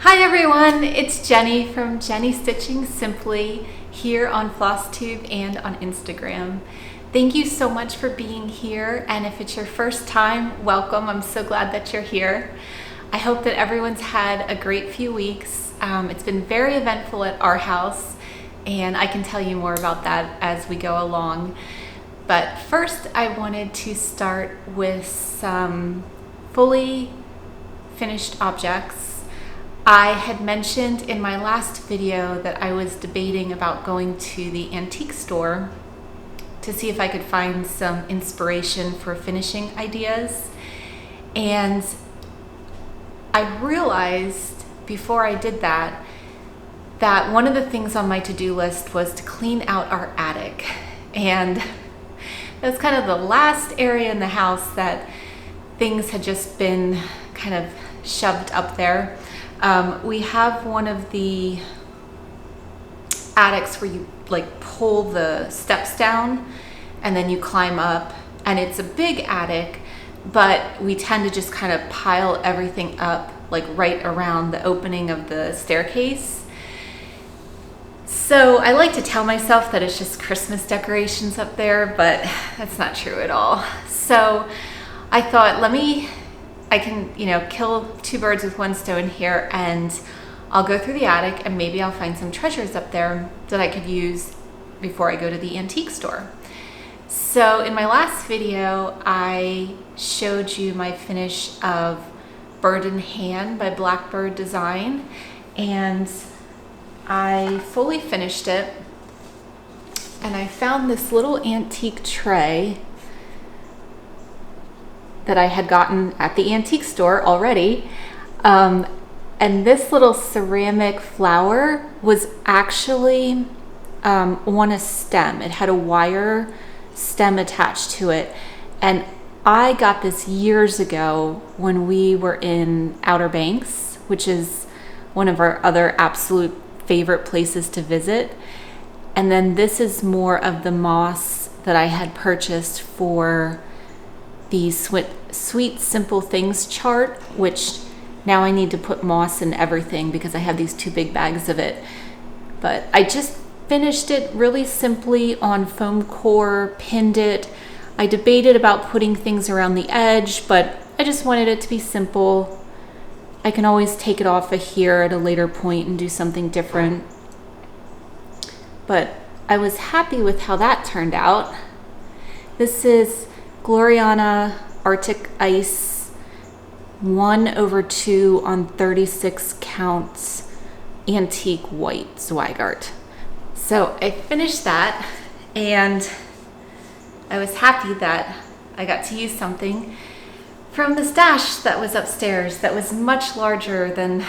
Hi everyone, it's Jenny from Jenny Stitching Simply here on Flosstube and on Instagram. Thank you so much for being here, and if it's your first time, welcome. I'm so glad that you're here. I hope that everyone's had a great few weeks. It's been very eventful at our house, and I can tell you more about that as we go along. But first, I wanted to start with some fully finished objects. I had mentioned in my last video that I was debating about going to the antique store to see if I could find some inspiration for finishing ideas. And I realized before I did that one of the things on my to-do list was to clean out our attic. And that's kind of the last area in the house that things had just been kind of shoved up there. We have one of the attics where you like pull the steps down and then you climb up, and it's a big attic, but we tend to just kind of pile everything up like right around the opening of the staircase. So I like to tell myself that it's just Christmas decorations up there, but that's not true at all. So I thought, I can, kill two birds with one stone here, and I'll go through the attic and maybe I'll find some treasures up there that I could use before I go to the antique store. So in my last video, I showed you my finish of Bird in Hand by Blackbird Design, and I fully finished it, and I found this little antique tray that I had gotten at the antique store already. And this little ceramic flower was actually on a stem. It had a wire stem attached to it. And I got this years ago when we were in Outer Banks, which is one of our other absolute favorite places to visit. And then this is more of the moss that I had purchased for the Sweet Simple Things chart, which now I need to put moss in everything because I have these two big bags of it. But I just finished it really simply on foam core, pinned it. I debated about putting things around the edge, but I just wanted it to be simple. I can always take it off of here at a later point and do something different. But I was happy with how that turned out. This is Gloriana Arctic Ice 1/2 on 36 Count Antique White Zweigart. So I finished that, and I was happy that I got to use something from the stash that was upstairs that was much larger than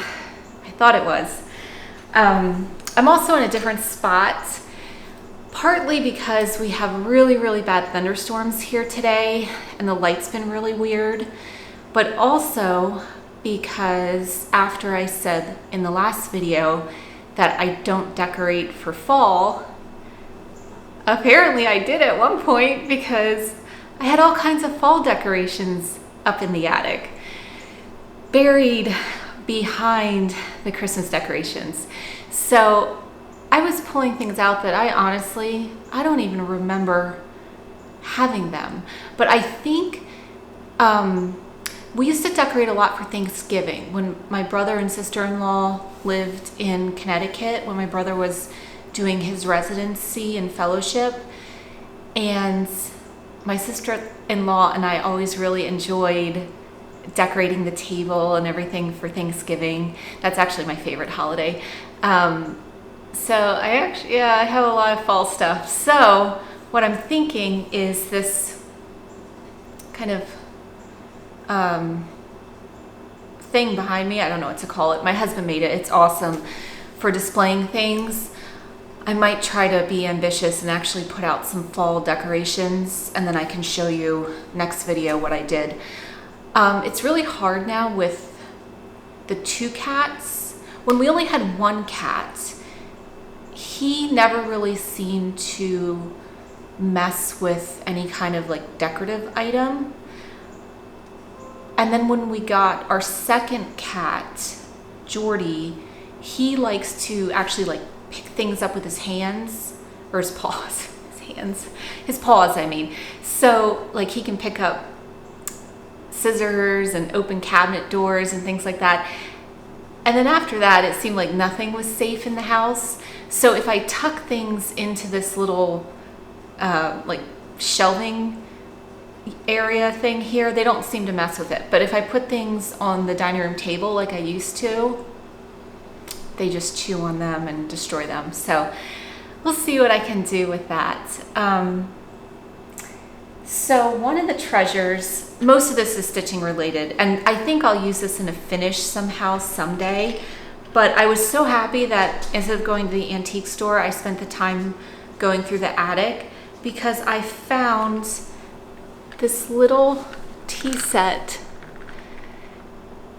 I thought it was. I'm also in a different spot, partly because we have really, really bad thunderstorms here today and the light's been really weird, but also because after I said in the last video that I don't decorate for fall, apparently I did at one point because I had all kinds of fall decorations up in the attic, buried behind the Christmas decorations. So I was pulling things out that I don't even remember having them. But I think we used to decorate a lot for Thanksgiving. When my brother and sister-in-law lived in Connecticut, when my brother was doing his residency and fellowship, and my sister-in-law and I always really enjoyed decorating the table and everything for Thanksgiving. That's actually my favorite holiday. So I have a lot of fall stuff. So what I'm thinking is this kind of thing behind me. I don't know what to call it. My husband made it. It's awesome for displaying things. I might try to be ambitious and actually put out some fall decorations, and then I can show you next video what I did. It's really hard now with the two cats. When we only had one cat, he never really seemed to mess with any kind of like decorative item. And then when we got our second cat, Jordy, he likes to actually like pick things up with his hands, or his paws, his paws, I mean. So like he can pick up scissors and open cabinet doors and things like that. And then after that, it seemed like nothing was safe in the house. So if I tuck things into this little like shelving area thing here, they don't seem to mess with it. But if I put things on the dining room table like I used to, they just chew on them and destroy them. So we'll see what I can do with that. So one of the treasures, most of this is stitching related, and I think I'll use this in a finish somehow someday, but I was so happy that instead of going to the antique store, I spent the time going through the attic, because I found this little tea set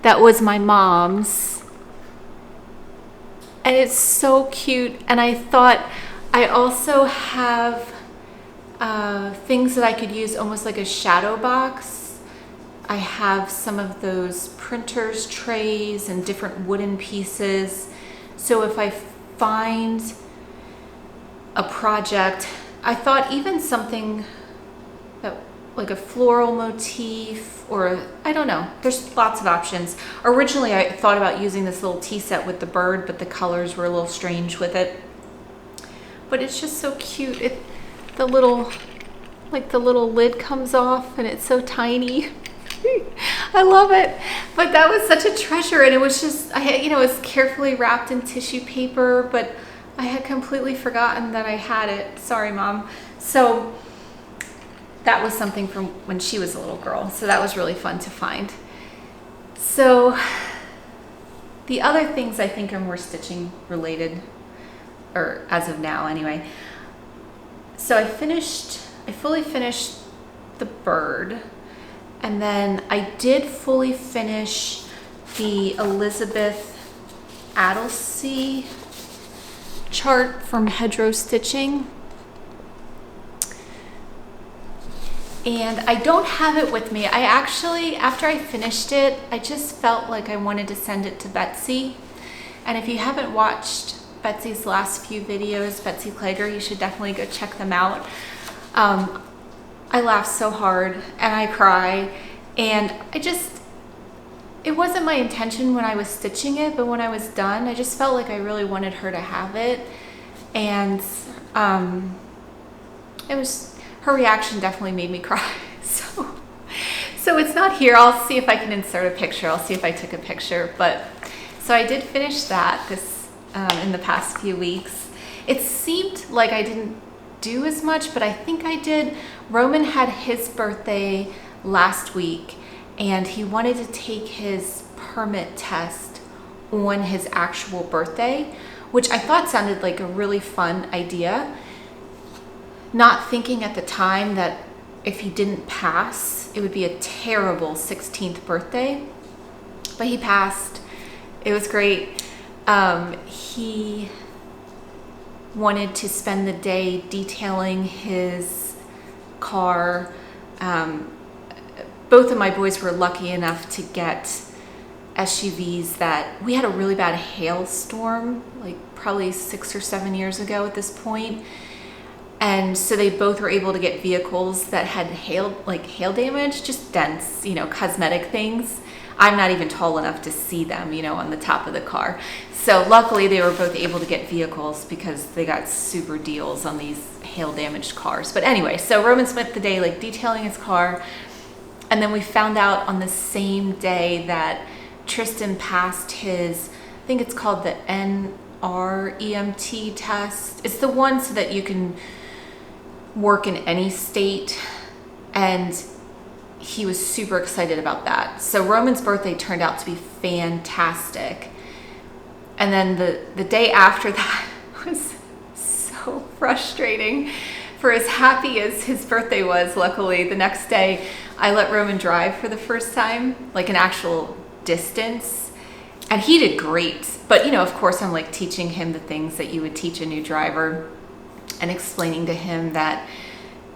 that was my mom's, and it's so cute. And I thought I also have things that I could use almost like a shadow box. I have some of those printers trays and different wooden pieces. So if I find a project, I thought even something that like a floral motif, or I don't know, there's lots of options. Originally I thought about using this little tea set with the bird, but the colors were a little strange with it. But it's just so cute. The little lid comes off and it's so tiny. I love it. But that was such a treasure, and it was just, it was carefully wrapped in tissue paper, but I had completely forgotten that I had it. Sorry, Mom. So that was something from when she was a little girl. So that was really fun to find. So the other things I think are more stitching related, or as of now anyway. So I fully finished the bird, and then I did fully finish the Elizabeth Addlesey chart from Hedgerow Stitching. And I don't have it with me. I actually, after I finished it, I just felt like I wanted to send it to Betsy. And if you haven't watched Betsy's last few videos, Betsy Kleger, you should definitely go check them out. I laugh so hard and I cry, and it wasn't my intention when I was stitching it, but when I was done, I just felt like I really wanted her to have it. And her reaction definitely made me cry. So it's not here. I'll see if I can insert a picture. I'll see if I took a picture. But so I did finish that in the past few weeks. It seemed like I didn't do as much, but I think I did. Roman had his birthday last week, and he wanted to take his permit test on his actual birthday, which I thought sounded like a really fun idea. Not thinking at the time that if he didn't pass, it would be a terrible 16th birthday, but he passed. It was great. He wanted to spend the day detailing his car. Both of my boys were lucky enough to get SUVs that we had a really bad hailstorm, like probably 6 or 7 years ago at this point. And so they both were able to get vehicles that had hail damage, just dents, cosmetic things. I'm not even tall enough to see them, on the top of the car. So luckily they were both able to get vehicles because they got super deals on these hail damaged cars. But anyway, so Roman spent the day detailing his car. And then we found out on the same day that Tristan passed his, I think it's called the NREMT test. It's the one so that you can work in any state. And he was super excited about that. So Roman's birthday turned out to be fantastic. And then the day after that was so frustrating. For as happy as his birthday was, luckily, the next day I let Roman drive for the first time, like an actual distance. And he did great. But, of course, I'm teaching him the things that you would teach a new driver, and explaining to him that,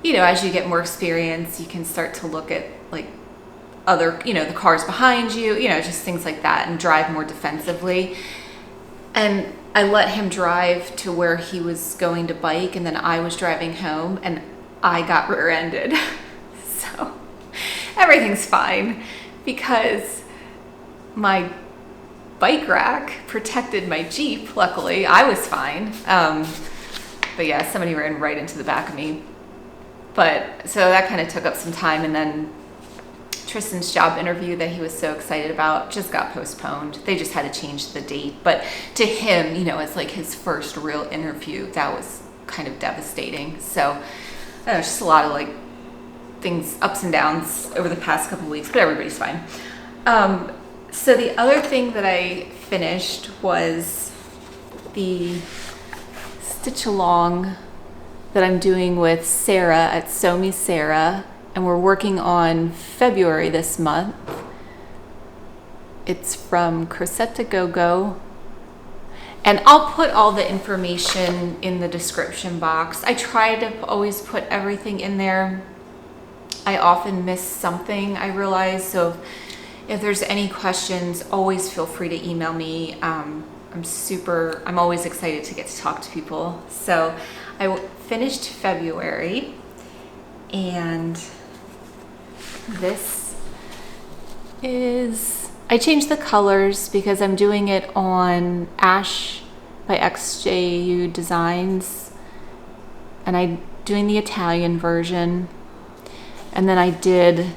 as you get more experience, you can start to look at other, the cars behind you, just things like that, and drive more defensively. And I let him drive to where he was going to bike, and then I was driving home, and I got rear-ended. So everything's fine because my bike rack protected my Jeep. Luckily, I was fine. But yeah, somebody ran right into the back of me. But so that kind of took up some time, and then Tristan's job interview that he was so excited about just got postponed. They just had to change the date. But to him, it's like his first real interview. That was kind of devastating. So I don't know, just a lot of like things, ups and downs over the past couple of weeks, but everybody's fine. So the other thing that I finished was the stitch along that I'm doing with Sarah at SewMeSarah, and we're working on February this month. It's from Crochet to Go-Go, and I'll put all the information in the description box. I try to always put everything in there. I often miss something, I realize, so if there's any questions, always feel free to email me. I'm always excited to get to talk to people. So I finished February, and this is, I changed the colors because I'm doing it on Ash by XJU Designs, and I'm doing the Italian version. And then I did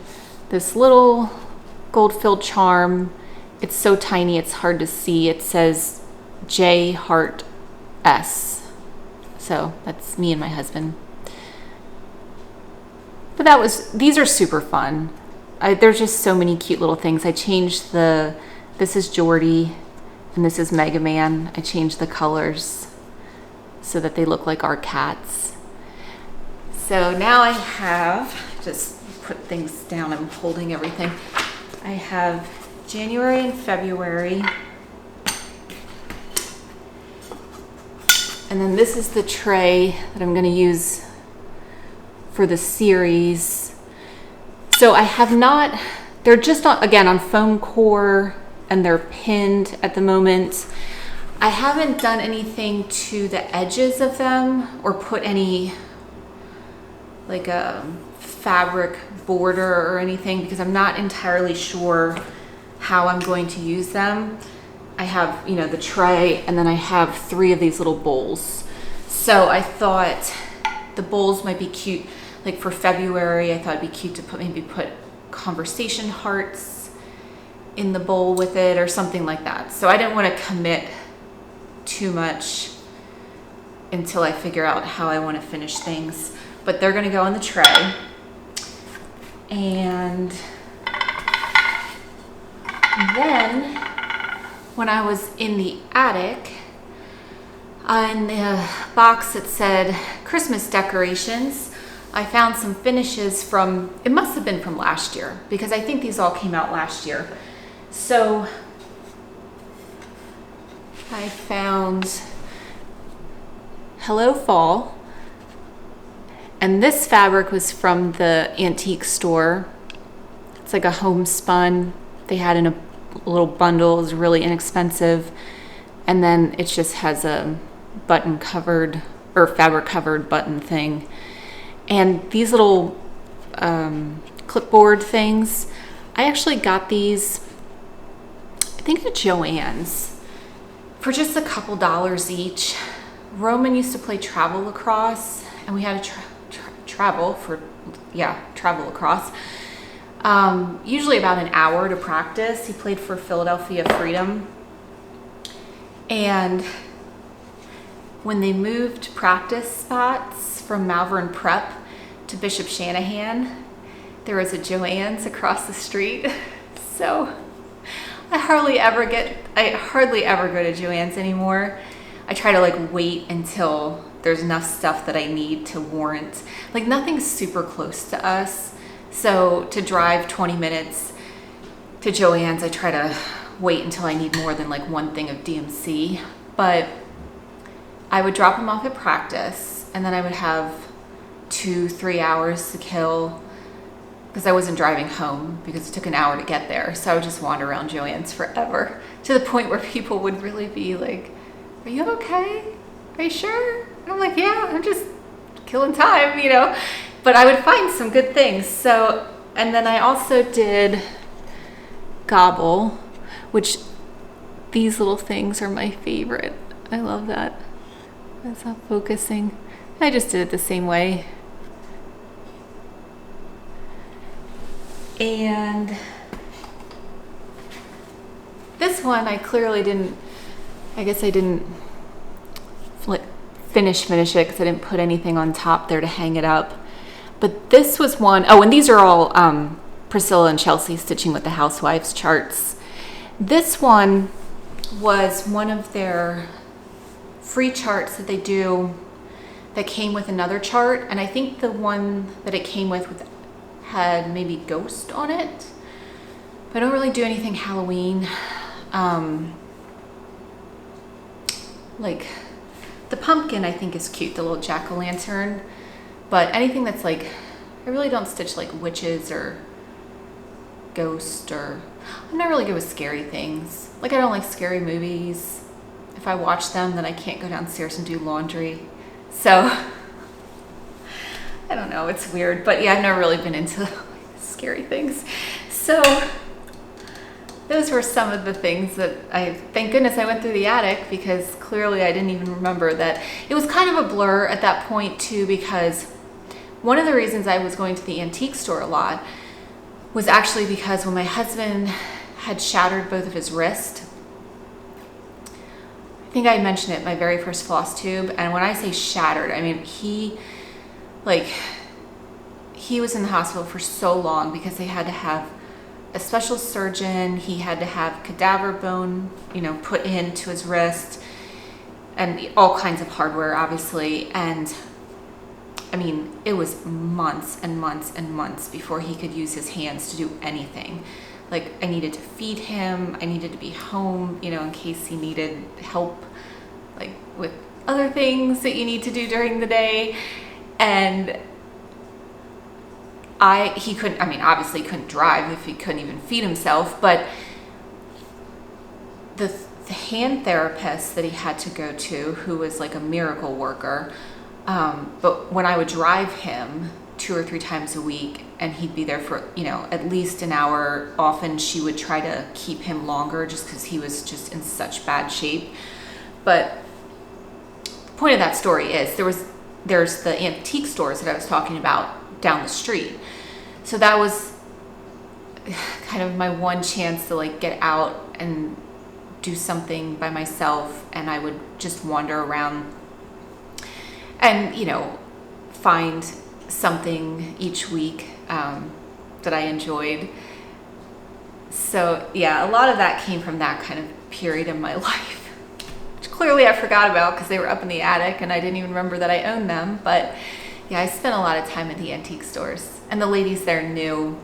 this little gold filled charm. It's so tiny it's hard to see. It says J Heart S. So that's me and my husband. But these are super fun. There's just so many cute little things. I changed this is Jordy and this is Mega Man. I changed the colors so that they look like our cats. So now I have, just put things down, I'm holding everything. I have January and February. And then this is the tray that I'm going to use for the series. So I have not, they're just on, again, on foam core, and they're pinned at the moment. I haven't done anything to the edges of them or put any like a fabric border or anything because I'm not entirely sure how I'm going to use them. I have, the tray, and then I have 3 of these little bowls. So I thought the bowls might be cute. Like for February, I thought it'd be cute to put conversation hearts in the bowl with it or something like that. So I didn't want to commit too much until I figure out how I want to finish things. But they're going to go on the tray. And then when I was in the attic, on the box that said Christmas decorations, I found some finishes from, it must have been from last year because I think these all came out last year. So I found Hello Fall, and this fabric was from the antique store. It's like a homespun they had in a little bundle. It was really inexpensive, and then it just has a button covered or fabric covered button thing. And these little clipboard things, I actually got these, I think at Joann's for just a couple dollars each. Roman used to play travel lacrosse, and we had to travel lacrosse. Usually about an hour to practice. He played for Philadelphia Freedom. And when they moved practice spots from Malvern Prep to Bishop Shanahan, there was a Joann's across the street. So I hardly ever go to Joann's anymore. I try to wait until there's enough stuff that I need to warrant. Nothing's super close to us. So to drive 20 minutes to Joann's, I try to wait until I need more than one thing of DMC. But I would drop them off at practice, and then I would have 2-3 hours to kill because I wasn't driving home because it took an hour to get there. So I would just wander around Joann's forever, to the point where people would really be like, "Are you okay? Are you sure?" And I'm like, "Yeah, I'm just killing time, you know." But I would find some good things. So, and then I also did Gobble, which these little things are my favorite. I love that. That's not focusing. I just did it the same way. And this one I clearly didn't, I guess I didn't finish it because I didn't put anything on top there to hang it up. But this was one, oh, and these are all Priscilla and Chelsea stitching with the Housewives charts. This one was one of their free charts that they do that came with another chart, and I think the one that it came with had maybe ghost on it, but I don't really do anything Halloween. Like the pumpkin I think is cute, the little jack-o'-lantern, but anything that's like, I really don't stitch like witches or ghost, or I'm not really good with scary things. Like I don't like scary movies. If I watch them, then I can't go downstairs and do laundry. So I don't know, it's weird, but yeah, I've never really been into scary things. So those were some of the things that thank goodness I went through the attic, because clearly I didn't even remember that. It was kind of a blur at that point too, because one of the reasons I was going to the antique store a lot was actually because when my husband had shattered both of his wrists, I think I mentioned it, my very first floss tube, and when I say shattered, I mean he was in the hospital for so long because they had to have a special surgeon. He had to have cadaver bone, put into his wrist, and all kinds of hardware, obviously. And I mean, it was months and months and months before he could use his hands to do anything. Like I needed to feed him, I needed to be home, in case he needed help, like with other things that you need to do during the day. And he couldn't, obviously he couldn't drive if he couldn't even feed himself, but the hand therapist that he had to go to, who was like a miracle worker, but when I would drive him 2 or 3 times a week and he'd be there for, at least an hour, often she would try to keep him longer just because he was just in such bad shape. But the point of that story is there's the antique stores that I was talking about down the street. So that was kind of my one chance to like get out and do something by myself, and I would just wander around and find something each week that I enjoyed. So yeah, a lot of that came from that kind of period in my life, which clearly I forgot about because they were up in the attic and I didn't even remember that I owned them. But yeah, I spent a lot of time at the antique stores, and the ladies there knew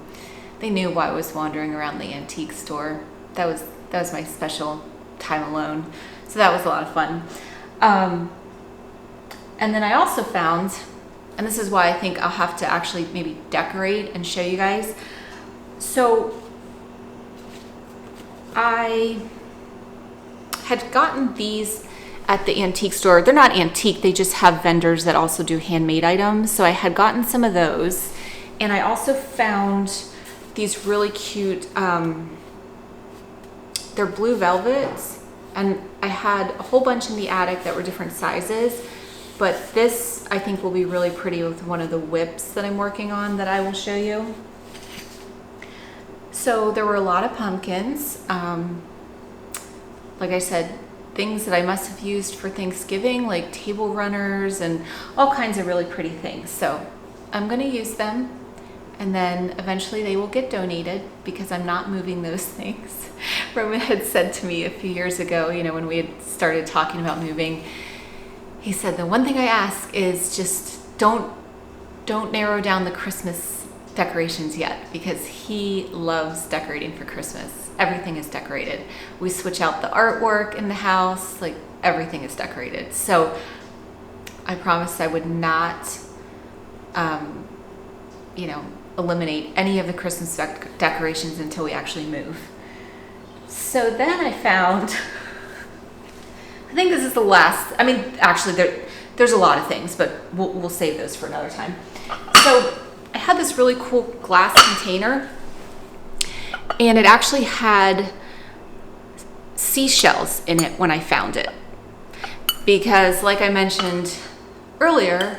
why I was wandering around the antique store. That was my special time alone. So that was a lot of fun. And then I also found, and this is why I think I'll have to actually maybe decorate and show you guys. So I had gotten these at the antique store. They're not antique, they just have vendors that also do handmade items. So I had gotten some of those, and I also found these really cute, they're blue velvets, and I had a whole bunch in the attic that were different sizes, but this I think will be really pretty with one of the whips that I'm working on that I will show you. So there were a lot of pumpkins. Like I said, things that I must have used for Thanksgiving, like table runners and all kinds of really pretty things. So I'm going to use them, and then eventually they will get donated because I'm not moving those things. Roman had said to me a few years ago, when we had started talking about moving, he said, the one thing I ask is just don't narrow down the Christmas decorations yet, because he loves decorating for Christmas. Everything is decorated. We switch out the artwork in the house, like everything is decorated. So I promised I would not, eliminate any of the Christmas decorations until we actually move. So then I found, I think this is the last, I mean, actually there's a lot of things, but we'll save those for another time. So I had this really cool glass container, and it actually had seashells in it when I found it. Because like I mentioned earlier,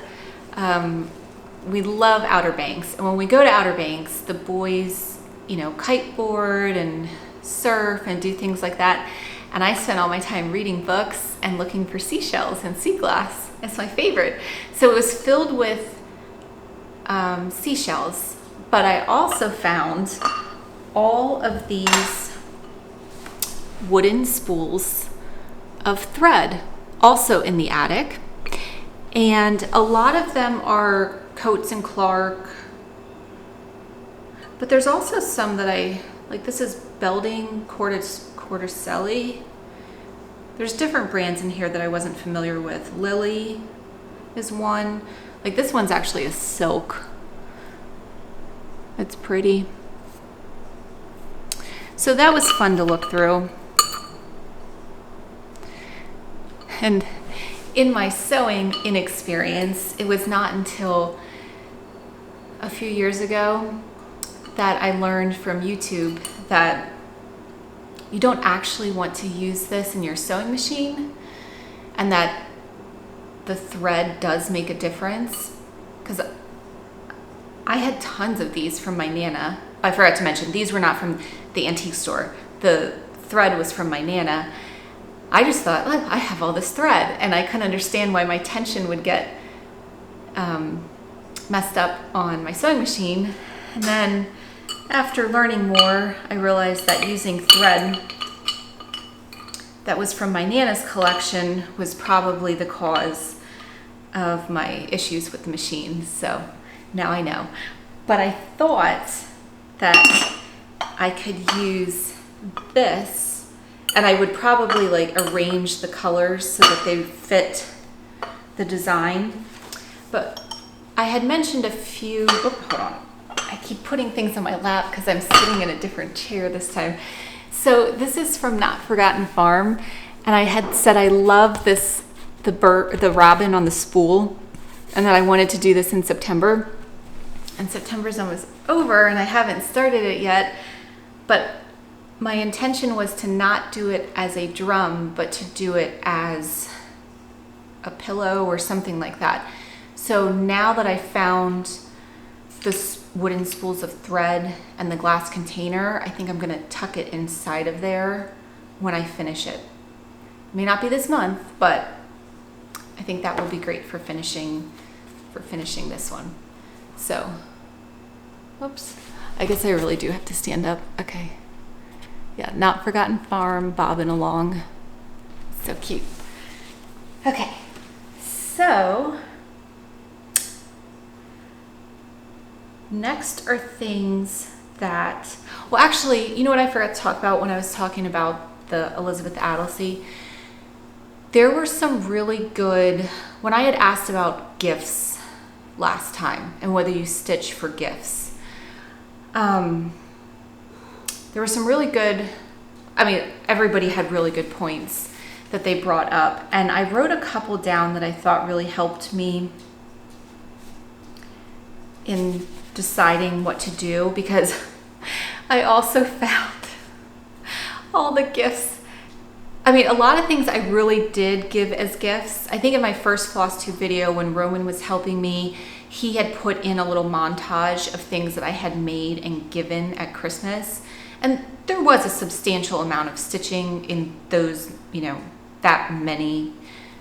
we love Outer Banks. And when we go to Outer Banks, the boys, you know, kiteboard and surf and do things like that. And I spent all my time reading books and looking for seashells and sea glass. It's my favorite. So it was filled with seashells, but I also found all of these wooden spools of thread also in the attic. And a lot of them are Coats and Clark, but there's also some that I like. This is Belding Corticelli. There's different brands in here that I wasn't familiar with. Lily is one. Like this one's actually a silk. It's pretty. So that was fun to look through. And in my sewing inexperience, it was not until a few years ago that I learned from YouTube that you don't actually want to use this in your sewing machine, and that the thread does make a difference. Because I had tons of these from my Nana. I forgot to mention, these were not from the antique store. The thread was from my Nana. I just thought, oh, I have all this thread, and I couldn't understand why my tension would get messed up on my sewing machine. And then after learning more, I realized that using thread that was from my Nana's collection was probably the cause of my issues with the machine. So now I know. But I thought that I could use this, and I would probably like arrange the colors so that they fit the design. But I had mentioned a few, hold on. I keep putting things on my lap because I'm sitting in a different chair this time. So this is from Not Forgotten Farm, and I had said I love this, the robin on the spool, and that I wanted to do this in September. And September's almost over, and I haven't started it yet. But my intention was to not do it as a drum, but to do it as a pillow or something like that. So now that I found the wooden spools of thread and the glass container, I think I'm gonna tuck it inside of there when I finish it. It may not be this month, but I think that will be great for finishing this one. So, whoops. I guess I really do have to stand up. Okay. Yeah, Not Forgotten Farm, bobbing along. So cute. Okay, so next are things that, well, actually, you know what I forgot to talk about when I was talking about the Elizabeth Adelsey? There were some really good, when I had asked about gifts last time and whether you stitch for gifts, there were some really good, I mean, everybody had really good points that they brought up. And I wrote a couple down that I thought really helped me in deciding what to do, because I also found all the gifts. I mean, a lot of things I really did give as gifts. I think in my first Flosstube video, when Roman was helping me, he had put in a little montage of things that I had made and given at Christmas. And there was a substantial amount of stitching in those, you know, that many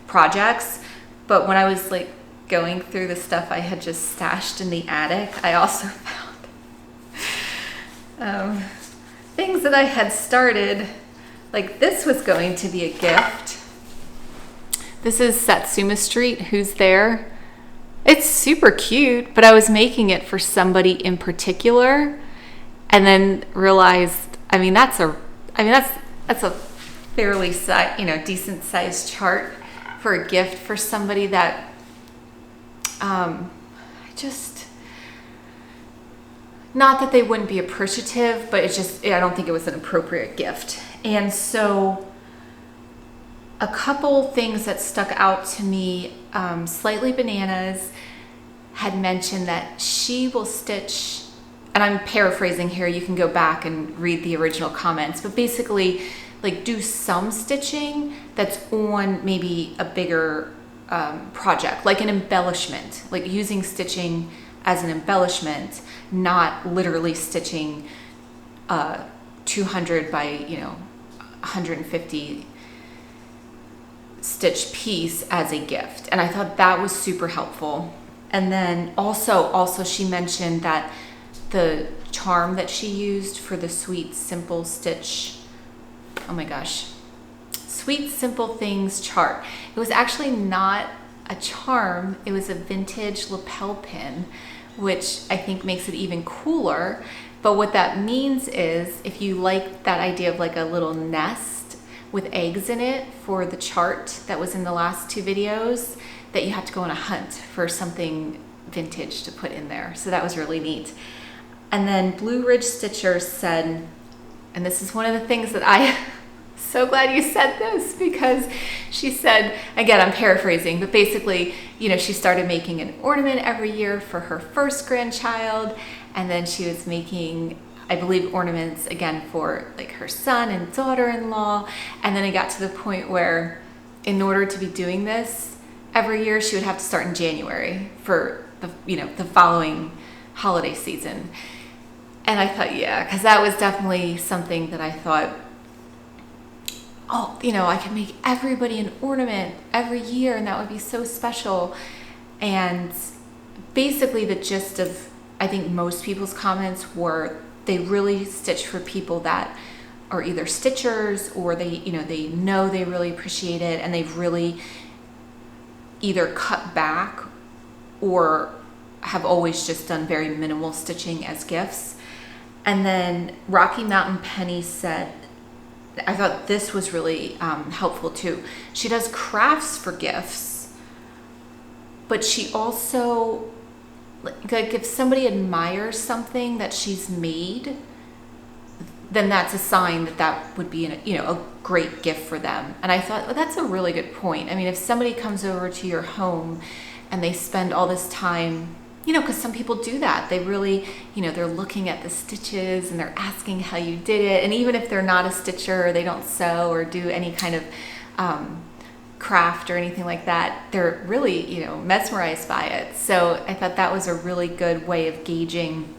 projects. But when I was like going through the stuff I had just stashed in the attic, I also found things that I had started. Like this was going to be a gift. This is Satsuma Street, Who's There? It's super cute, but I was making it for somebody in particular, and then realized, I mean, that's a fairly decent sized chart for a gift for somebody that not that they wouldn't be appreciative, but it's just, I don't think it was an appropriate gift. And so a couple things that stuck out to me, Slightly Bananas had mentioned that she will stitch, and I'm paraphrasing here, you can go back and read the original comments, but basically like do some stitching that's on maybe a bigger project, like an embellishment, like using stitching as an embellishment, not literally stitching 200 by 150 stitch piece as a gift. And I thought that was super helpful. And then also she mentioned that the charm that she used for the Sweet Simple Stitch, oh my gosh, Sweet Simple Things chart. It was actually not a charm, it was a vintage lapel pin, which I think makes it even cooler. But what that means is, if you like that idea of like a little nest with eggs in it for the chart that was in the last two videos, that you have to go on a hunt for something vintage to put in there. So that was really neat. And then Blue Ridge Stitcher said, and this is one of the things that I so glad you said this, because she said, again, I'm paraphrasing, but basically, she started making an ornament every year for her first grandchild, and then she was making, I believe, ornaments again for like her son and daughter-in-law, and then it got to the point where in order to be doing this every year, she would have to start in January for the following holiday season. And I thought, yeah, because that was definitely something that I thought, oh, I can make everybody an ornament every year, and that would be so special. And basically the gist of, I think, most people's comments were they really stitch for people that are either stitchers, or they know they really appreciate it, and they've really either cut back or have always just done very minimal stitching as gifts. And then Rocky Mountain Penny said, I thought this was really helpful too. She does crafts for gifts, but she also, like, if somebody admires something that she's made, then that's a sign that that would be a great gift for them. And I thought, well, that's a really good point. I mean, if somebody comes over to your home and they spend all this time, because some people do that. They really, they're looking at the stitches and they're asking how you did it. And even if they're not a stitcher, they don't sew or do any kind of craft or anything like that, they're really, mesmerized by it. So I thought that was a really good way of gauging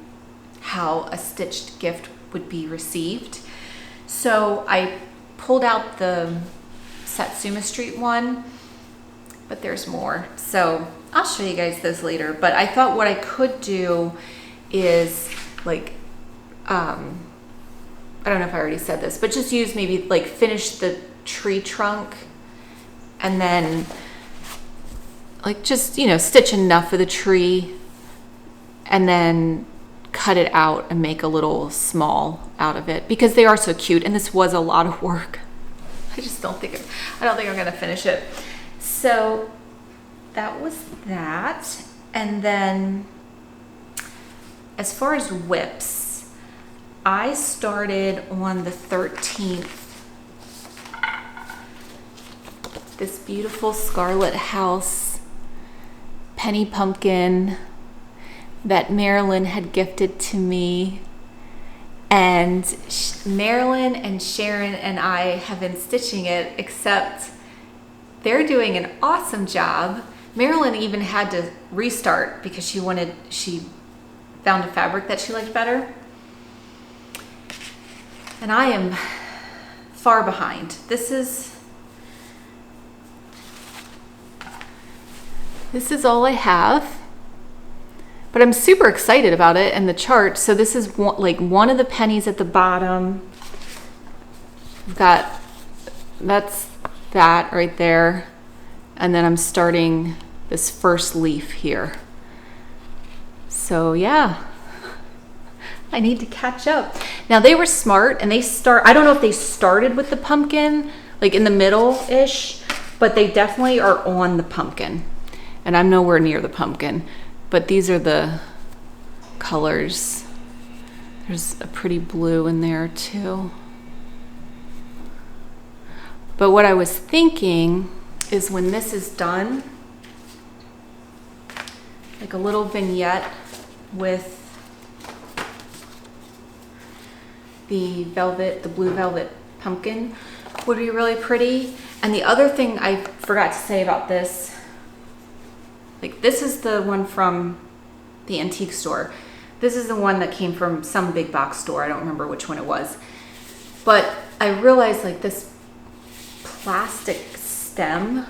how a stitched gift would be received. So I pulled out the Satsuma Street one, but there's more. So I'll show you guys those later. But I thought what I could do is like, I don't know if I already said this, but just use maybe like finish the tree trunk and then like just, stitch enough of the tree and then cut it out and make a little small out of it, because they are so cute. And this was a lot of work. I don't think I'm gonna finish it. So that was that. And then as far as whips, I started on the 13th this beautiful Scarlett House penny pumpkin that Marilyn had gifted to me. And Marilyn and Sharon and I have been stitching it, except they're doing an awesome job. Marilyn even had to restart because she found a fabric that she liked better. And I am far behind. This is all I have. But I'm super excited about it and the chart. So this is one of the pennies at the bottom. That's that right there. And then I'm starting this first leaf here. So yeah, I need to catch up. Now they were smart and I don't know if they started with the pumpkin, like in the middle-ish, but they definitely are on the pumpkin. And I'm nowhere near the pumpkin. But these are the colors There's a pretty blue in there too. But what I was thinking is when this is done, like a little vignette with the velvet, the blue velvet pumpkin would be really pretty. And the other thing I forgot to say about this, like this is the one from the antique store. This is the one that came from some big box store. I don't remember which one it was. But I realized like this plastic stem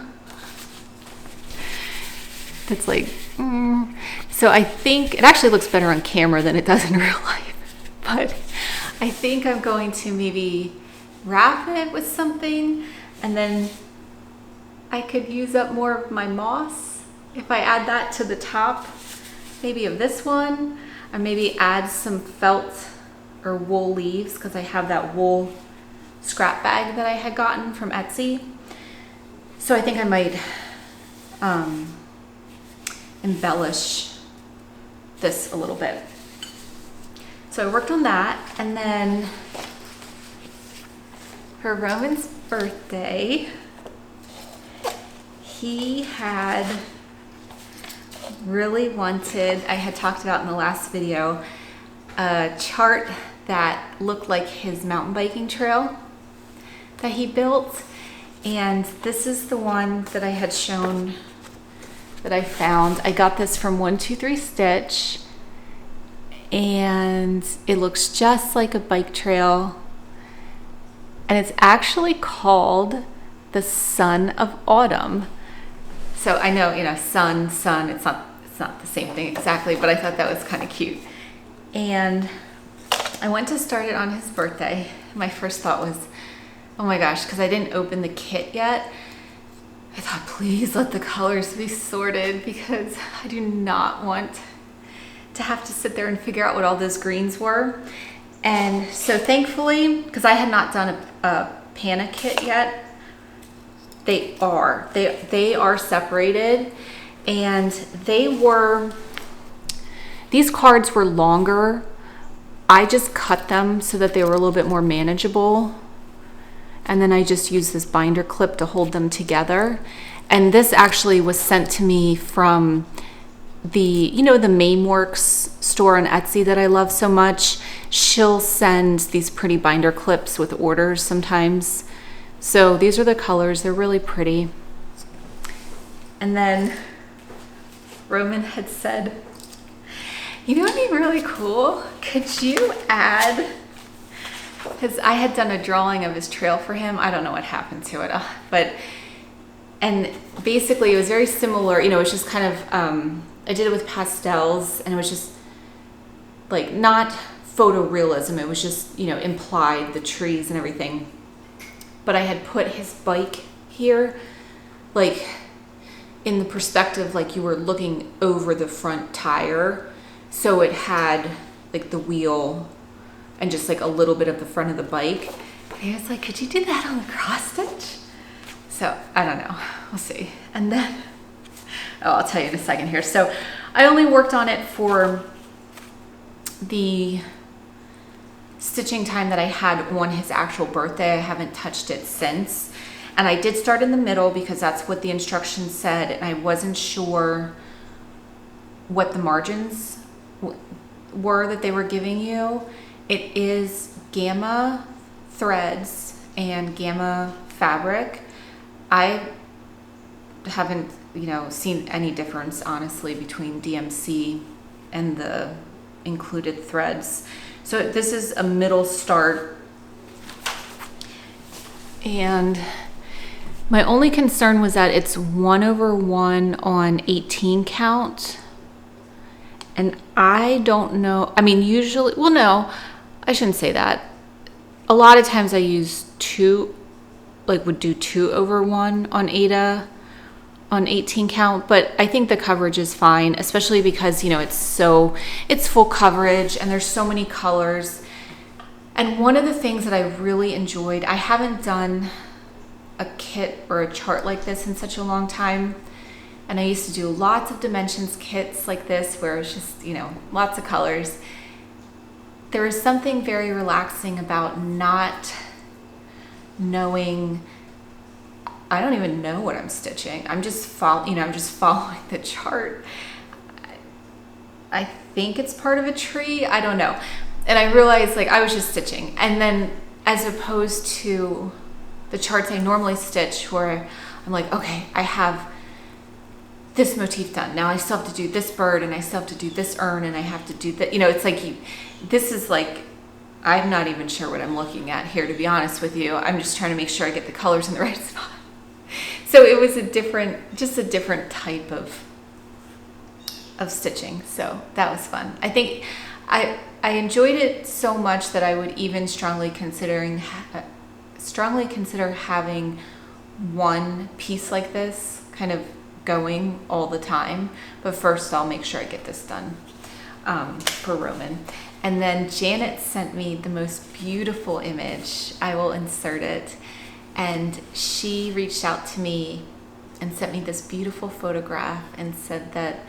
that's like, so I think it actually looks better on camera than it does in real life. But I think I'm going to maybe wrap it with something, and then I could use up more of my moss if I add that to the top, maybe of this one, or maybe add some felt or wool leaves, because I have that wool scrap bag that I had gotten from Etsy. So I think I might embellish this a little bit. So I worked on that, and then for Roman's birthday, he had really wanted, I had talked about in the last video, a chart that looked like his mountain biking trail that he built. And this is the one that I had shown that I found. I got this from 123 Stitch, and it looks just like a bike trail. And it's actually called the Sun of Autumn. So I know, you know, sun, it's not the same thing exactly, but I thought that was kind of cute. And I went to start it on his birthday. My first thought was, oh my gosh, because I didn't open the kit yet. I thought, please let the colors be sorted, because I do not want to have to sit there and figure out what all those greens were. And so thankfully, because I had not done a Panna kit yet, they are separated, and these cards were longer. I just cut them so that they were a little bit more manageable. And then I just used this binder clip to hold them together. And this actually was sent to me from the, you know, the Mameworks store on Etsy that I love so much. She'll send these pretty binder clips with orders sometimes. So these are the colors. They're really pretty. And then Roman had said, you know what would be really cool? Could you add, because I had done a drawing of his trail for him. I don't know what happened to it, but, and basically it was very similar, you know, it was just kind of, I did it with pastels, and it was just like not photorealism. It was just, you know, implied the trees and everything. But I had put his bike here, like in the perspective, like you were looking over the front tire. So it had like the wheel and just like a little bit of the front of the bike. And he was like, could you do that on the cross stitch? So I don't know, we'll see. And then, oh, I'll tell you in a second here. So I only worked on it for the stitching time that I had on his actual birthday. I haven't touched it since. And I did start in the middle because that's what the instructions said, and I wasn't sure what the margins were that they were giving you. It is gamma threads and gamma fabric. I haven't, you know, seen any difference honestly between DMC and the included threads. So this is a middle start, and my only concern was that it's 1/1 on 18 count, and I don't know. I mean, usually, well, no, I shouldn't say that. A lot of times I use would do 2/1 on Ada on 18 count, but I think the coverage is fine, especially because, you know, it's full coverage and there's so many colors. And one of the things that I really enjoyed, I haven't done a kit or a chart like this in such a long time. And I used to do lots of dimensions kits like this where it's just, you know, lots of colors. there is something very relaxing about not knowing. I don't even know what I'm stitching. I'm just following the chart. I think it's part of a tree. I don't know. And I realized like I was just stitching. And then as opposed to the charts I normally stitch where I'm like, okay, I have this motif done. Now I still have to do this bird and I still have to do this urn and I have to do that. You know, it's like this is like, I'm not even sure what I'm looking at here, to be honest with you. I'm just trying to make sure I get the colors in the right spot. So it was just a different type of stitching. So that was fun. I think I enjoyed it so much that I would even strongly consider having one piece like this kind of going all the time. But first I'll make sure I get this done for Roman. And then Janet sent me the most beautiful image. I will insert it. And she reached out to me and sent me this beautiful photograph and said that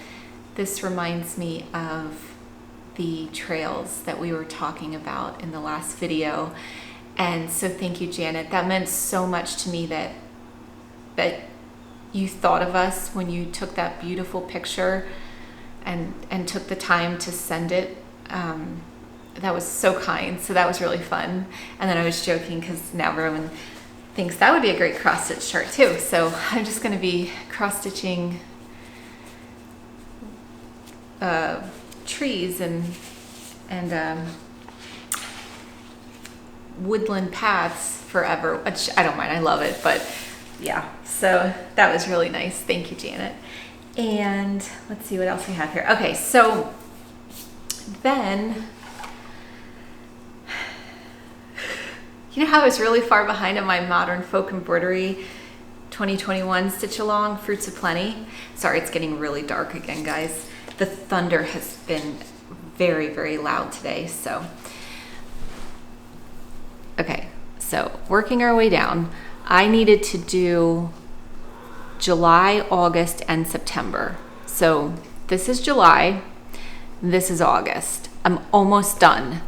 this reminds me of the trails that we were talking about in the last video. And so thank you, Janet. That meant so much to me that you thought of us when you took that beautiful picture and took the time to send it. That was so kind. So that was really fun. And then I was joking because now Roman thinks that would be a great cross stitch chart too. So I'm just going to be cross stitching trees and woodland paths forever, which I don't mind. I love it. But yeah, so that was really nice. Thank you, Janet. And let's see what else we have here. Okay, so then, you know how I was really far behind on my Modern Folk Embroidery 2021 Stitch Along, Fruits of Plenty? Sorry, it's getting really dark again, guys. The thunder has been very, very loud today, so. Okay, so working our way down, I needed to do July, August, and September. So this is July, this is August. I'm almost done.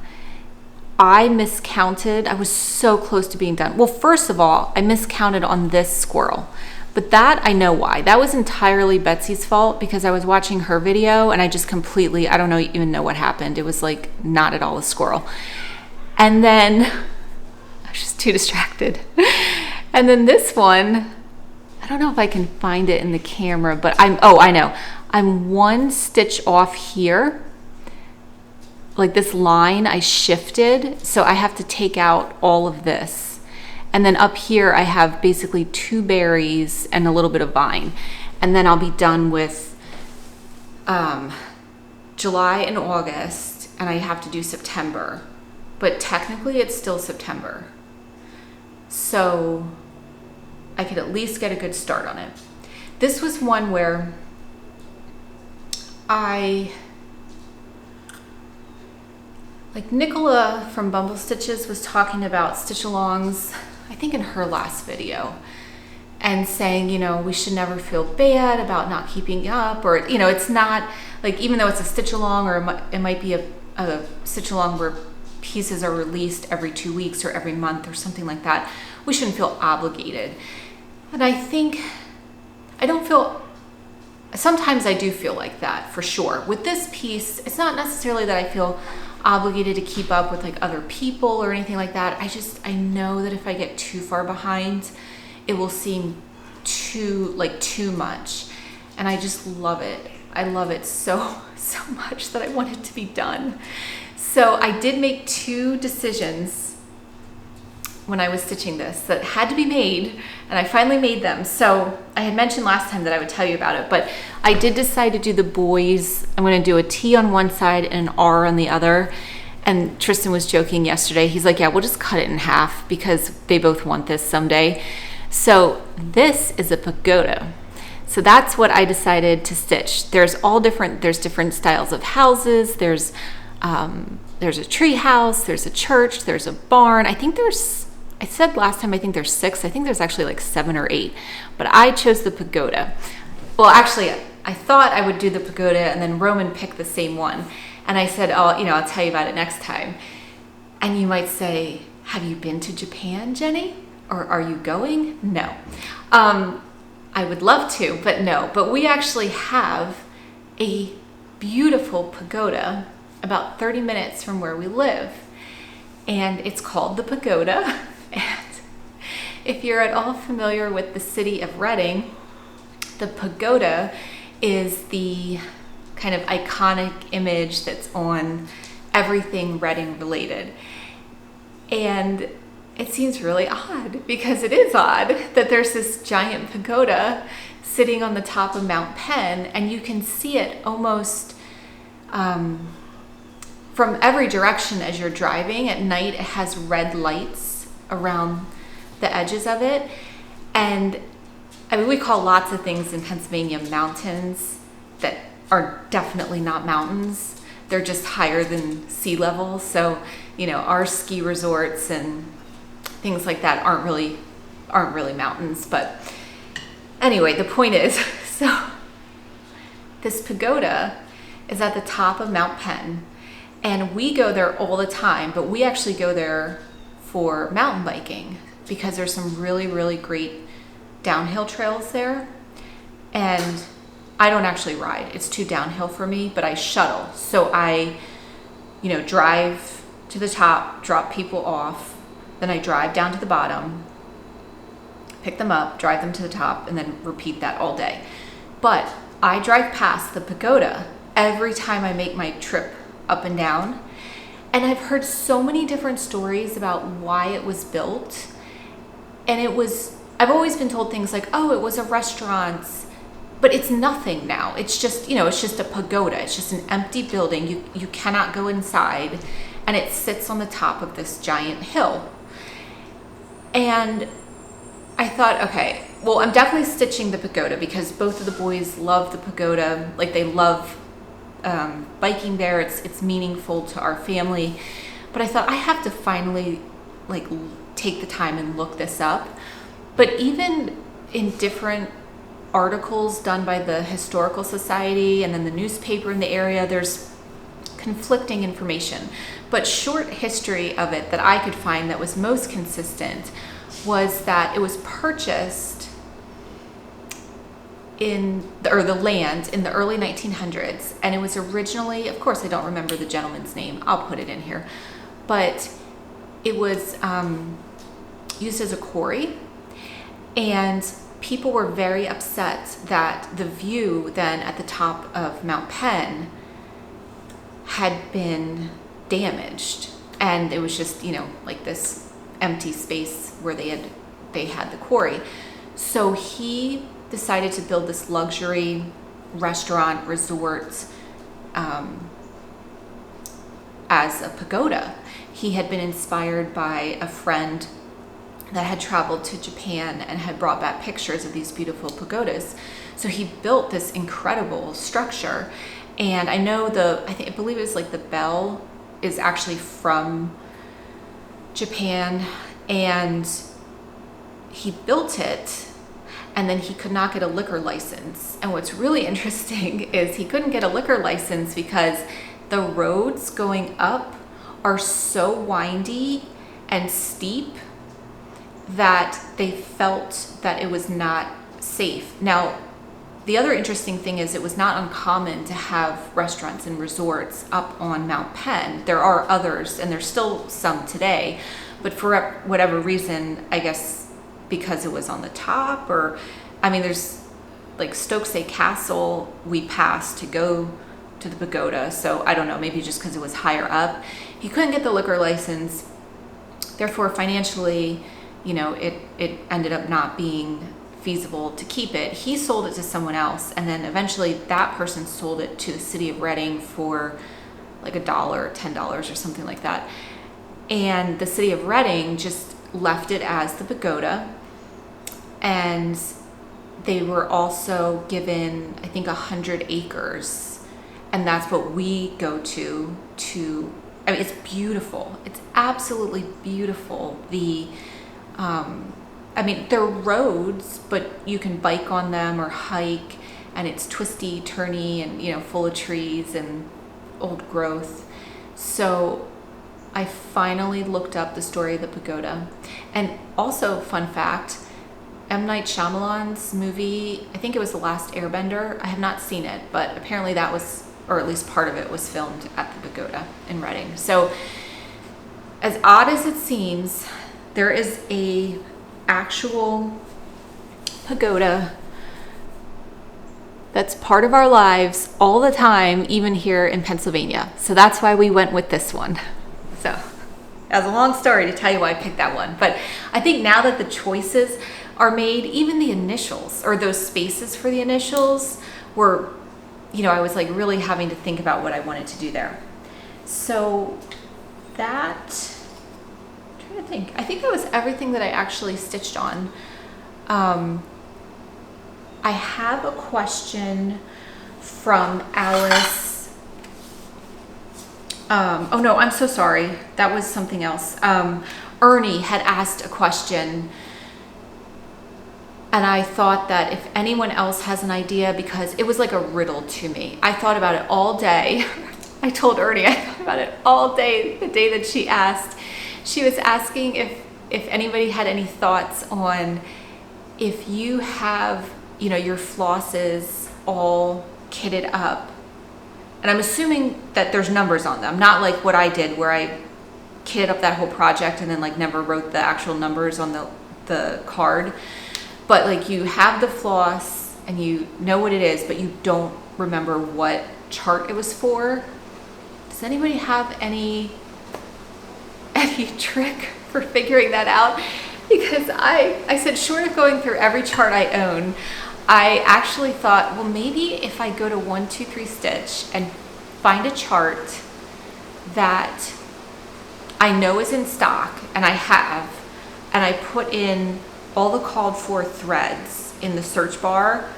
I miscounted. I was so close to being done. Well, first of all, I miscounted on this squirrel, but that I know why. That was entirely Betsy's fault because I was watching her video and I just completely, I don't even know what happened. It was like not at all a squirrel. And then I was just too distracted. And then this one, I don't know if I can find it in the camera, but I know. I'm one stitch off here. Like this line I shifted, so I have to take out all of this. And then up here I have basically 2 berries and a little bit of vine. And then I'll be done with July and August, and I have to do September. But technically it's still September. So I could at least get a good start on it. This was one where like Nicola from BumbleStitches was talking about stitch-alongs, I think in her last video, and saying, you know, we should never feel bad about not keeping up, or, you know, it's not, like, even though it's a stitch-along, or it might be a stitch-along where pieces are released every 2 weeks or every month or something like that, we shouldn't feel obligated. And I think, sometimes I do feel like that, for sure. With this piece, it's not necessarily that I feel obligated to keep up with like other people or anything like that. I know that if I get too far behind, it will seem too much. And I just love it. I love it so much that I want it to be done. So I did make 2 decisions when I was stitching this that had to be made, and I finally made them. So I had mentioned last time that I would tell you about it, but I did decide to do the boys. I'm going to do a T on one side and an R on the other. And Tristan was joking yesterday. He's like, yeah, we'll just cut it in half because they both want this someday. So this is a pagoda. So that's what I decided to stitch. There's different styles of houses. There's a tree house, there's a church, there's a barn. I said last time, I think there's 6. I think there's actually like 7 or 8, but I chose the pagoda. Well, actually, I thought I would do the pagoda and then Roman picked the same one. And And I said, oh, I'll tell you about it next time. And you might say, have you been to Japan, Jenny? Or are you going? No. I would love to, but no. But we actually have a beautiful pagoda about 30 minutes from where we live. And it's called the Pagoda. And if you're at all familiar with the city of Reading, the pagoda is the kind of iconic image that's on everything Reading related. And it seems really odd, because it is odd that there's this giant pagoda sitting on the top of Mount Penn, and you can see it almost from every direction as you're driving. At night, it has red lights around the edges of it. And I mean, we call lots of things in Pennsylvania mountains that are definitely not mountains. They're just higher than sea level. So, our ski resorts and things like that aren't really mountains. But anyway, the point is, so this pagoda is at the top of Mount Penn, and we go there all the time, but we actually go there for mountain biking because there's some really, really great downhill trails there. And I don't actually ride. It's too downhill for me, but I shuttle. So I, drive to the top, drop people off, then I drive down to the bottom, pick them up, drive them to the top, and then repeat that all day. But I drive past the pagoda every time I make my trip up and down. And I've heard so many different stories about why it was built. And I've always been told things like, oh, it was a restaurant, but it's nothing now. It's just, it's just a pagoda. It's just an empty building. You cannot go inside, and it sits on the top of this giant hill. And I thought, okay, well, I'm definitely stitching the pagoda because both of the boys love the pagoda. Like, they love biking there. It's meaningful to our family. But I thought I have to finally take the time and look this up. But even in different articles done by the Historical Society and then the newspaper in the area, there's conflicting information. But short history of it that I could find that was most consistent was that it was purchased the land in the early 1900s, and it was originally, of course I don't remember the gentleman's name, I'll put it in here, but it was used as a quarry, and people were very upset that the view then at the top of Mount Penn had been damaged, and it was just like this empty space where they had the quarry. So he decided to build this luxury restaurant resort as a pagoda. He had been inspired by a friend that had traveled to Japan and had brought back pictures of these beautiful pagodas. So he built this incredible structure. And I know I believe it was like the bell is actually from Japan, and he built it, and then he could not get a liquor license. And what's really interesting is he couldn't get a liquor license because the roads going up are so windy and steep that they felt that it was not safe. Now, the other interesting thing is it was not uncommon to have restaurants and resorts up on Mount Penn. There are others, and there's still some today, but for whatever reason, I guess because it was on the top, or there's like Stokesay Castle we passed to go to the pagoda, so I don't know, maybe just because it was higher up. He couldn't get the liquor license, therefore financially, it ended up not being feasible to keep it. He sold it to someone else, and then eventually that person sold it to the city of Reading for like $1 or $10 or something like that. And the city of Reading just left it as the pagoda, and they were also given, I think, 100 acres, and that's what we go to. It's beautiful. It's absolutely beautiful. They're roads, but you can bike on them or hike, and it's twisty, turny, and full of trees and old growth. So I finally looked up the story of the pagoda. And also, fun fact, M. Night Shyamalan's movie, I think it was The Last Airbender. I have not seen it, but apparently that was, or at least part of it was filmed at the pagoda in Reading. So as odd as it seems, there is a actual pagoda that's part of our lives all the time, even here in Pennsylvania. So that's why we went with this one. So that was a long story to tell you why I picked that one. But I think now that the choices are made, even the initials or those spaces for the initials were, you know, I was like really having to think about what I wanted to do there. So that, I'm trying to think. I think that was everything that I actually stitched on. I have a question from Alice. Oh no, I'm so sorry. That was something else. Ernie had asked a question, and I thought that if anyone else has an idea, because it was like a riddle to me. I thought about it all day. I told Ernie I thought about it all day the day that she asked. She was asking if anybody had any thoughts on if you have, you know, your flosses all kitted up. And I'm assuming that there's numbers on them, not like what I did where I kitted up that whole project and then like never wrote the actual numbers on the card. But like you have the floss and you know what it is, but you don't remember what chart it was for. Does anybody have any trick for figuring that out? Because I said, short of going through every chart I own, I actually thought, well, maybe if I go to 1, 2, 3 Stitch and find a chart that I know is in stock and I have, and I put in all the called for threads in the search bar,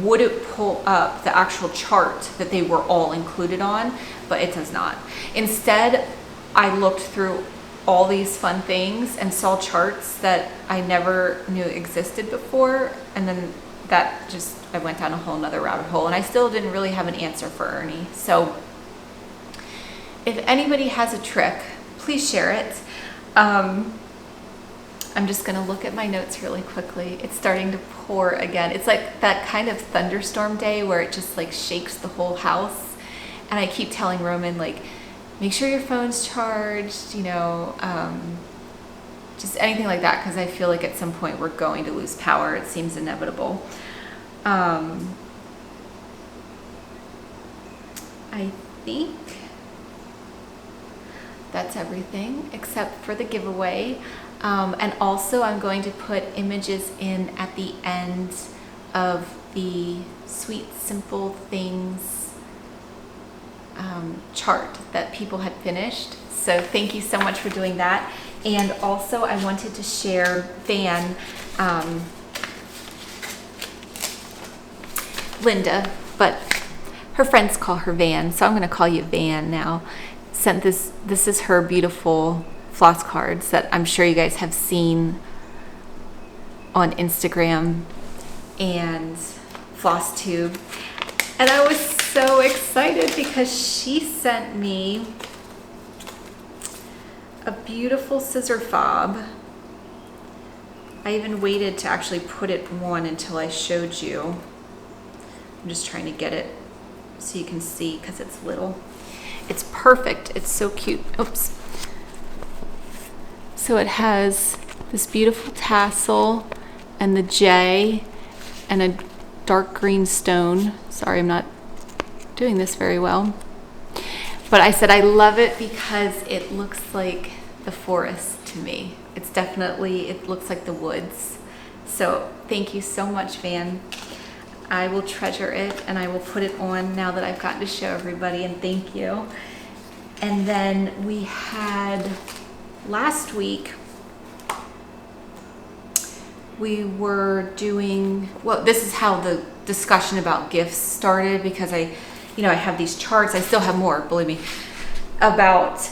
would it pull up the actual chart that they were all included on? But it does not. Instead, I looked through all these fun things and saw charts that I never knew existed before, and then that just, I went down a whole nother rabbit hole, and I still didn't really have an answer for Ernie. So if anybody has a trick, please share it. I'm just gonna look at my notes really quickly. It's starting to pour again. It's like that kind of thunderstorm day where it just like shakes the whole house. And I keep telling Roman, like, make sure your phone's charged, you know, just anything like that, because I feel like at some point we're going to lose power. It seems inevitable. I think that's everything except for the giveaway. And also I'm going to put images in at the end of the Sweet Simple Things chart that people had finished. So thank you so much for doing that. And also I wanted to share Van, Linda, but her friends call her Van, so I'm going to call you Van now. Sent this is her beautiful floss cards that I'm sure you guys have seen on Instagram and Flosstube. And I was so excited because she sent me a beautiful scissor fob. I even waited to actually put it on until I showed you. I'm just trying to get it so you can see because it's little. It's perfect. It's so cute. Oops. So it has this beautiful tassel and the J and a dark green stone. Sorry, I'm not doing this very well. But I said I love it because it looks like the forest to me. It's definitely, it looks like the woods. So thank you so much, Van. I will treasure it and I will put it on now that I've gotten to show everybody, and thank you. And then we had last week, we were doing, well, this is how the discussion about gifts started, because I have these charts. I still have more, believe me, about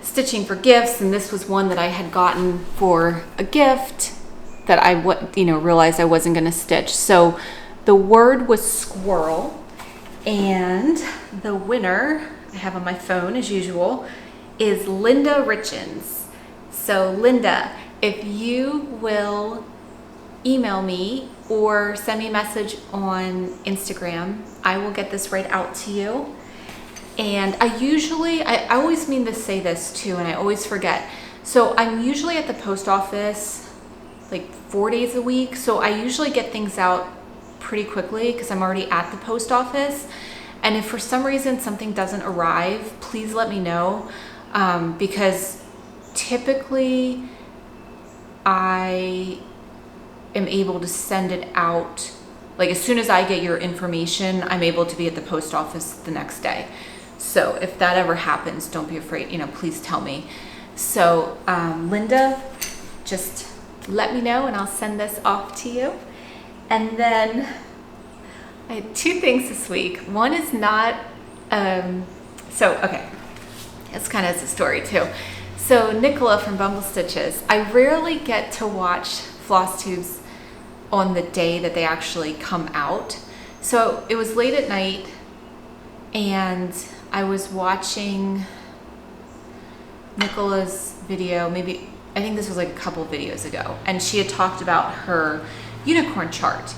stitching for gifts, and this was one that I had gotten for a gift that I realized I wasn't going to stitch. So the word was squirrel, And the winner I have on my phone as usual is Linda Richins. So Linda, if you will email me or send me a message on Instagram, I will get this right out to you. And I always mean to say this too, and I always forget. So I'm usually at the post office like 4 days a week. So I usually get things out pretty quickly because I'm already at the post office. And if for some reason something doesn't arrive, please let me know, because typically I am able to send it out. Like as soon as I get your information, I'm able to be at the post office the next day. So if that ever happens, don't be afraid, please tell me. So Linda, just let me know and I'll send this off to you. And then I had two things this week. One is not, okay, it's kind of a story too. So Nicola from BumbleStitches, I rarely get to watch Flosstubes on the day that they actually come out. So it was late at night and I was watching Nicola's video, I think this was like a couple videos ago, and she had talked about her unicorn chart.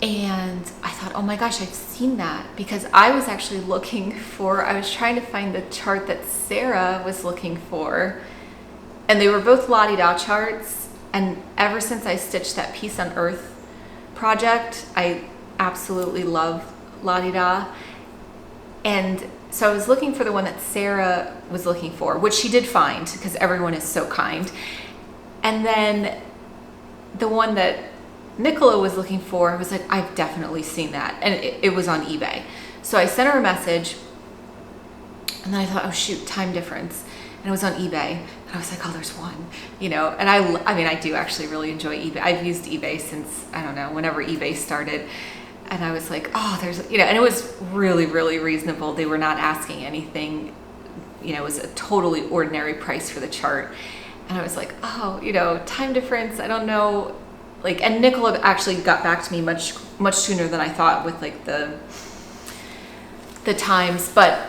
And I thought, oh my gosh, I've seen that, because I was actually I was trying to find the chart that Sarah was looking for, and they were both La-Di-Da charts. And ever since I stitched that Peace on Earth project, I absolutely love La-Di-Da. And so I was looking for the one that Sarah was looking for, which she did find because everyone is so kind. And then the one that Nicola was looking for, I was like, I've definitely seen that. And it was on eBay. So I sent her a message and then I thought, oh shoot, time difference. And it was on eBay. And I was like, oh, there's one, and I do actually really enjoy eBay. I've used eBay since, I don't know, whenever eBay started. And I was like, oh, there's, and it was really, really reasonable. They were not asking anything. It was a totally ordinary price for the chart. And I was like, oh, time difference, I don't know. And Nicola actually got back to me much, much sooner than I thought with the times. But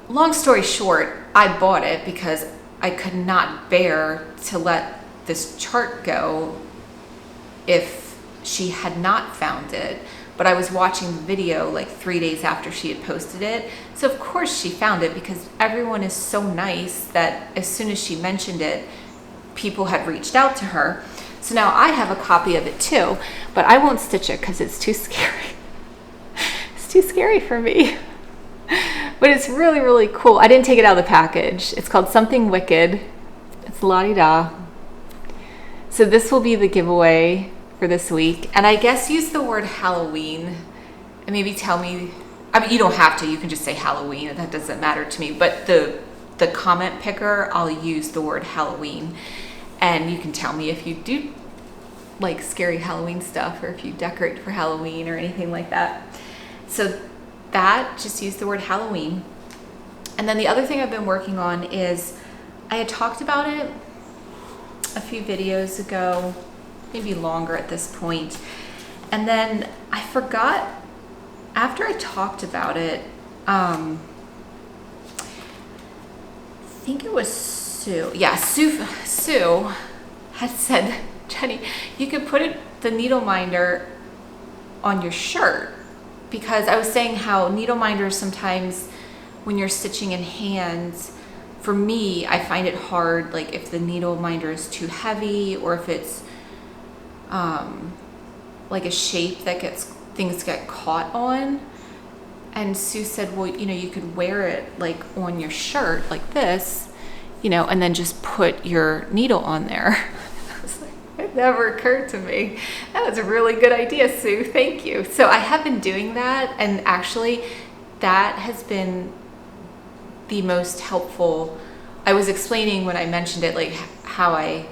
long story short, I bought it because I could not bear to let this chart go if she had not found it. But I was watching the video 3 days after she had posted it. So of course she found it, because everyone is so nice that as soon as she mentioned it, people had reached out to her. So now I have a copy of it too, but I won't stitch it because it's too scary. It's too scary for me. But it's really, really cool. I didn't take it out of the package. It's called Something Wicked. It's La-Di-Da. So this will be the giveaway for this week. And I guess use the word Halloween and maybe tell me, you don't have to, you can just say Halloween. That doesn't matter to me. But the comment picker, I'll use the word Halloween. And you can tell me if you do like scary Halloween stuff, or if you decorate for Halloween or anything like that. So that, just use the word Halloween. And then the other thing I've been working on is, I had talked about it a few videos ago, maybe longer at this point. And then I forgot, after I talked about it, I think it was Sue. Yeah, Sue had said, Jenny, you could put the needle minder on your shirt, because I was saying how needle minders sometimes, when you're stitching in hands, for me, I find it hard, if the needle minder is too heavy, or if it's a shape that things get caught on. And Sue said, well, you could wear it on your shirt like this, and then just put your needle on there. I was like, it never occurred to me. That was a really good idea, Sue. Thank you. So I have been doing that, and actually that has been the most helpful. I was explaining when I mentioned it, how I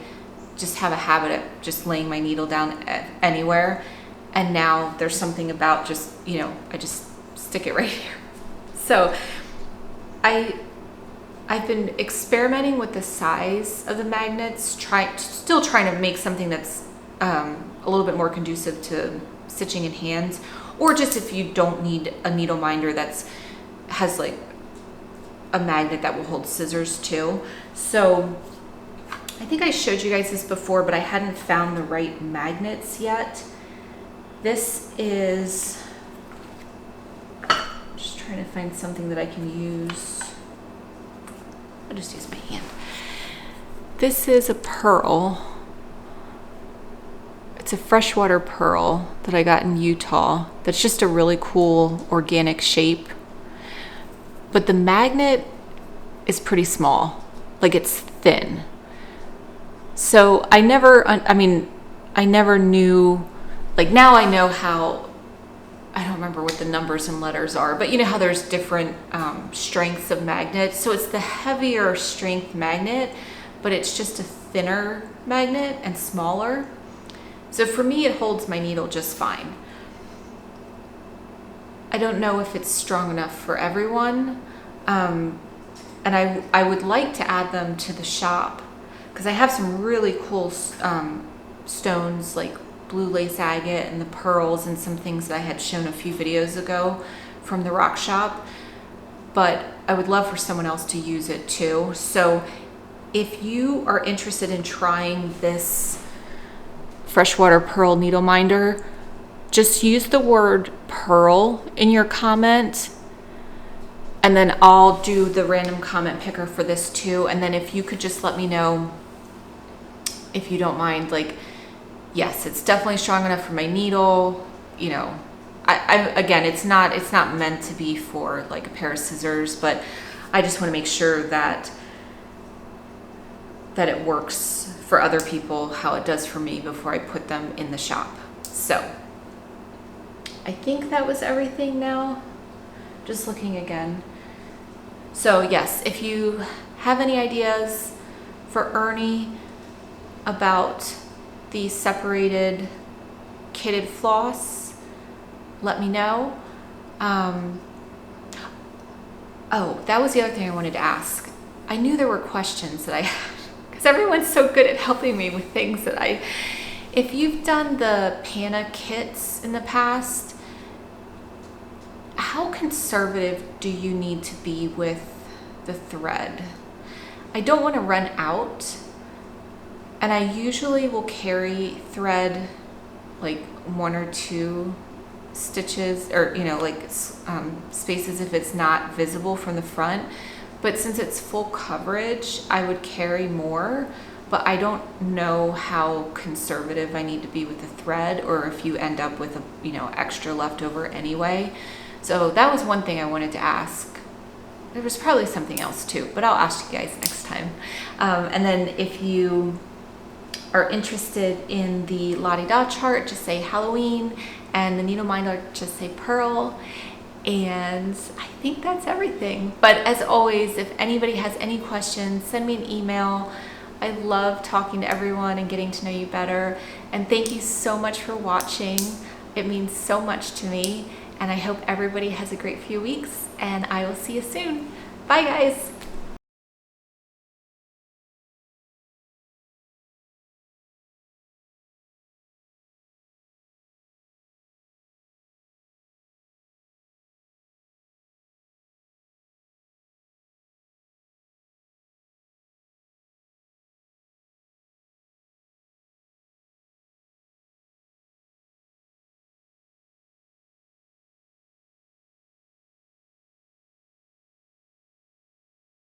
just have a habit of just laying my needle down anywhere. And now there's something about just, I just stick it right here. So I've been experimenting with the size of the magnets, still trying to make something that's a little bit more conducive to stitching in hand, or just if you don't need a needle minder has like a magnet that will hold scissors too. So I think I showed you guys this before, but I hadn't found the right magnets yet. This is, just trying to find something that I can use. I'll just use my hand. This is a pearl. It's a freshwater pearl that I got in Utah. That's just a really cool organic shape. But the magnet is pretty small, like it's thin. So I never knew, like now I know how, I don't remember what the numbers and letters are, but you know how there's different strengths of magnets. So it's the heavier strength magnet, but it's just a thinner magnet and smaller. So for me, it holds my needle just fine. I don't know if it's strong enough for everyone. And I would like to add them to the shop because I have some really cool stones like blue lace agate and the pearls and some things that I had shown a few videos ago from the rock shop. But I would love for someone else to use it too. So if you are interested in trying this freshwater pearl needle minder, just use the word pearl in your comment, and then I'll do the random comment picker for this too. And then if you could just let me know, if you don't mind, like, yes, it's definitely strong enough for my needle. You know, again, it's not meant to be for like a pair of scissors, but I just want to make sure that it works for other people how it does for me before I put them in the shop. So I think that was everything now. Just looking again. So yes, if you have any ideas for Ernie about the separated kitted floss, let me know. Oh, that was the other thing I wanted to ask. I knew there were questions that I had, because everyone's so good at helping me with things that if you've done the Panna kits in the past, how conservative do you need to be with the thread? I don't want to run out, and I usually will carry thread like 1 or 2 stitches, or you know, like spaces if it's not visible from the front. But since it's full coverage, I would carry more, but I don't know how conservative I need to be with the thread, or if you end up with extra leftover anyway. So that was one thing I wanted to ask. There was probably something else too, but I'll ask you guys next time. And then if you are interested in the La-Di-Da chart, just say Halloween, and the needle minder, just say Pearl. And I think that's everything. But as always, if anybody has any questions, send me an email. I love talking to everyone and getting to know you better. And thank you so much for watching. It means so much to me. And I hope everybody has a great few weeks, and I will see you soon. Bye guys.